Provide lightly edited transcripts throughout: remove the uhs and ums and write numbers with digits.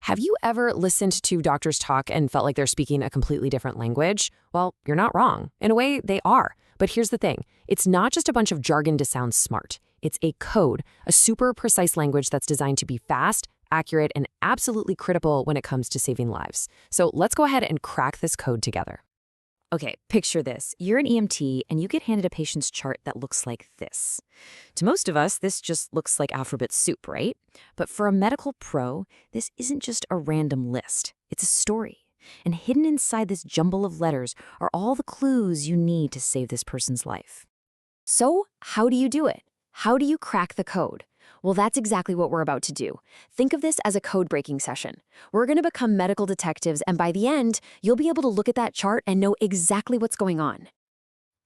Have you ever listened to doctors talk and felt like they're speaking a completely different language? Well, you're not wrong. In a way, they are. But here's the thing. It's not just a bunch of jargon to sound smart. It's a code, a super precise language that's designed to be fast, accurate, and absolutely critical when it comes to saving lives. So let's go ahead and crack this code together. Okay, picture this. You're an EMT and you get handed a patient's chart that looks like this. To most of us, this just looks like alphabet soup, right? But for a medical pro, this isn't just a random list. It's a story. And hidden inside this jumble of letters are all the clues you need to save this person's life. So, how do you do it? How do you crack the code? Well, that's exactly what we're about to do. Think of this as a code-breaking session. We're going to become medical detectives, and by the end, you'll be able to look at that chart and know exactly what's going on.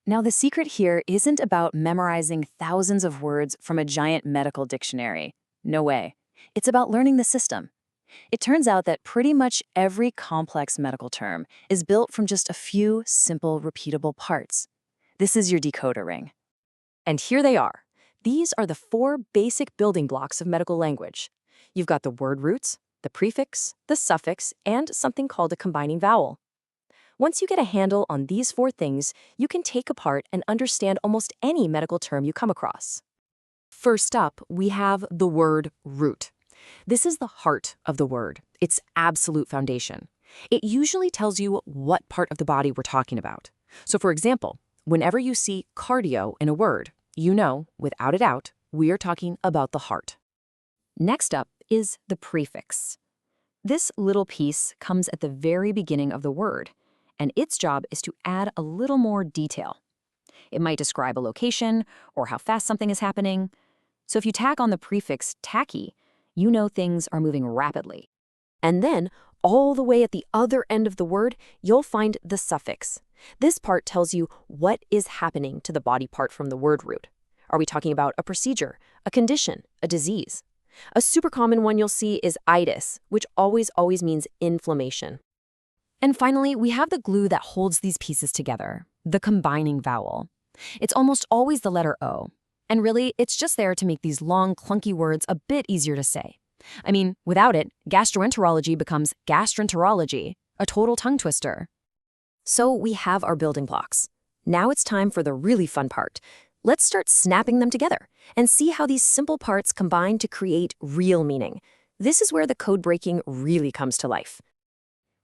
Now, the secret here isn't about memorizing thousands of words from a giant medical dictionary. No way. It's about learning the system. It turns out that pretty much every complex medical term is built from just a few simple, repeatable parts. This is your decoder ring. And here they are. These are the 4 basic building blocks of medical language. You've got the word roots, the prefix, the suffix, and something called a combining vowel. Once you get a handle on these 4 things, you can take apart and understand almost any medical term you come across. First up, we have the word root. This is the heart of the word, its absolute foundation. It usually tells you what part of the body we're talking about. So for example, whenever you see cardio in a word, you know, without a doubt, we are talking about the heart. Next up is the prefix. This little piece comes at the very beginning of the word, and its job is to add a little more detail. It might describe a location or how fast something is happening. So if you tack on the prefix tachy, you know things are moving rapidly. And then, all the way at the other end of the word, you'll find the suffix. This part tells you what is happening to the body part from the word root. Are we talking about a procedure, a condition, a disease? A super common one you'll see is itis, which always means inflammation. And finally, we have the glue that holds these pieces together, the combining vowel. It's almost always the letter O. And really, it's just there to make these long, clunky words a bit easier to say. I mean, without it, gastroenterology becomes gastroenterology, a total tongue twister. So we have our building blocks. Now it's time for the really fun part. Let's start snapping them together and see how these simple parts combine to create real meaning. This is where the code breaking really comes to life.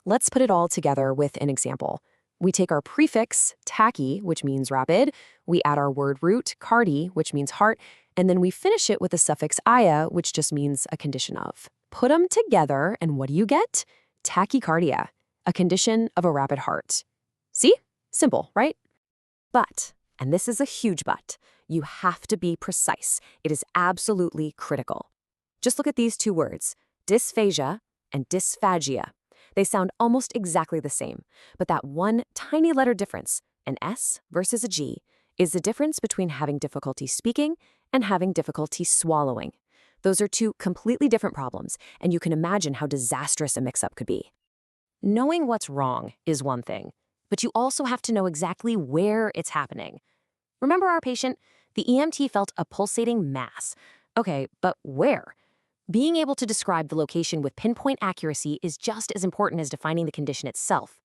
Let's put it all together with an example. We take our prefix, tachy, which means rapid, we add our word root, cardi, which means heart, and then we finish it with the suffix ia, which just means a condition of. Put them together, and what do you get? Tachycardia, a condition of a rapid heart. See? Simple, right? But, and this is a huge but, you have to be precise. It is absolutely critical. Just look at these 2 words, dysphagia and dysphagia. They sound almost exactly the same, but that one tiny letter difference, an S versus a G, is the difference between having difficulty speaking and having difficulty swallowing. Those are 2 completely different problems, and you can imagine how disastrous a mix-up could be. Knowing what's wrong is one thing, but you also have to know exactly where it's happening. Remember our patient? The EMT felt a pulsating mass. Okay, but where? Being able to describe the location with pinpoint accuracy is just as important as defining the condition itself.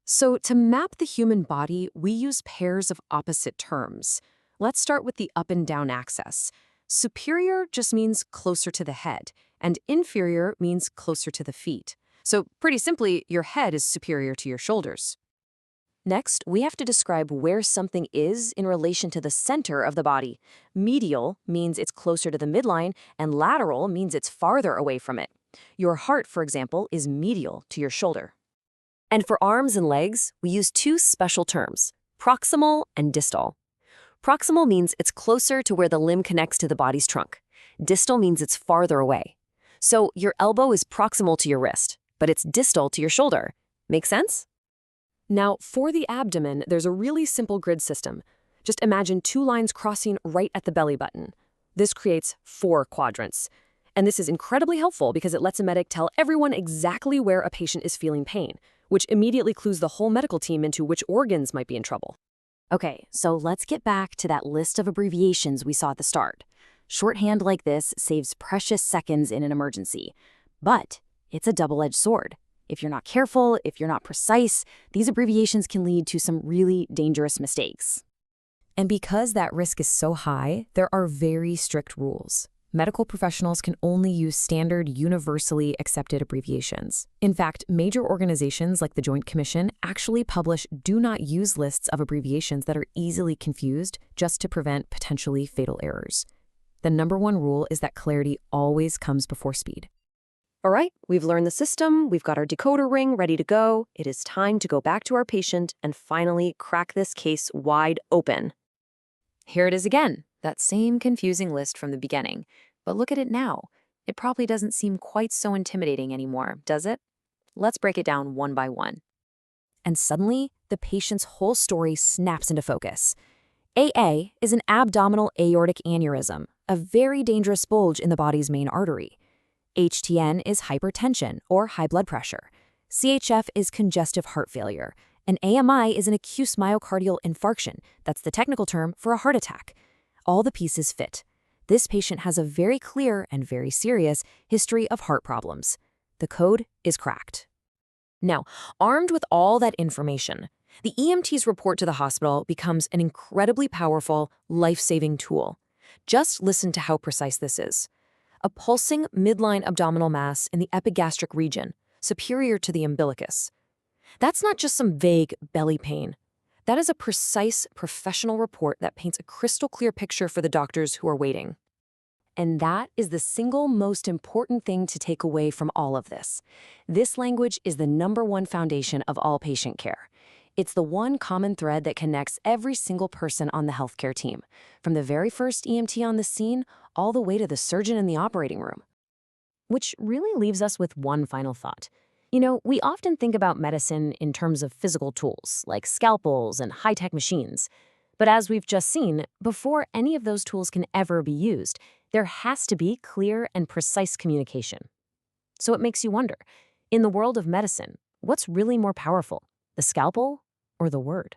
So to map the human body, we use pairs of opposite terms. Let's start with the up and down axis. Superior just means closer to the head, and inferior means closer to the feet. So pretty simply, your head is superior to your shoulders. Next, we have to describe where something is in relation to the center of the body. Medial means it's closer to the midline, and lateral means it's farther away from it. Your heart, for example, is medial to your shoulder. And for arms and legs, we use 2 special terms, proximal and distal. Proximal means it's closer to where the limb connects to the body's trunk. Distal means it's farther away. So your elbow is proximal to your wrist, but it's distal to your shoulder. Make sense? Now, for the abdomen, there's a really simple grid system. Just imagine 2 lines crossing right at the belly button. This creates 4 quadrants. And this is incredibly helpful because it lets a medic tell everyone exactly where a patient is feeling pain, which immediately clues the whole medical team into which organs might be in trouble. Okay, so let's get back to that list of abbreviations we saw at the start. Shorthand like this saves precious seconds in an emergency. But It's a double-edged sword. If you're not careful, if you're not precise, these abbreviations can lead to some really dangerous mistakes. And because that risk is so high, there are very strict rules. Medical professionals can only use standard, universally accepted abbreviations. In fact, major organizations like the Joint Commission actually publish do not use lists of abbreviations that are easily confused just to prevent potentially fatal errors. The number one rule is that clarity always comes before speed. All right, we've learned the system, we've got our decoder ring ready to go. It is time to go back to our patient and finally crack this case wide open. Here it is again, that same confusing list from the beginning. But look at it now. It probably doesn't seem quite so intimidating anymore, does it? Let's break it down one by one. And suddenly, the patient's whole story snaps into focus. AA is an abdominal aortic aneurysm, a very dangerous bulge in the body's main artery. HTN is hypertension, or high blood pressure. CHF is congestive heart failure. And AMI is an acute myocardial infarction. That's the technical term for a heart attack. All the pieces fit. This patient has a very clear and very serious history of heart problems. The code is cracked. Now, armed with all that information, the EMT's report to the hospital becomes an incredibly powerful, life-saving tool. Just listen to how precise this is. A pulsing midline abdominal mass in the epigastric region, superior to the umbilicus. That's not just some vague belly pain. That is a precise, professional report that paints a crystal-clear picture for the doctors who are waiting. And that is the single most important thing to take away from all of this. This language is the number one foundation of all patient care. It's the one common thread that connects every single person on the healthcare team, from the very first EMT on the scene all the way to the surgeon in the operating room. Which really leaves us with one final thought. You know, we often think about medicine in terms of physical tools, like scalpels and high-tech machines. But as we've just seen, before any of those tools can ever be used, there has to be clear and precise communication. So it makes you wonder, in the world of medicine, what's really more powerful, the scalpel or the word?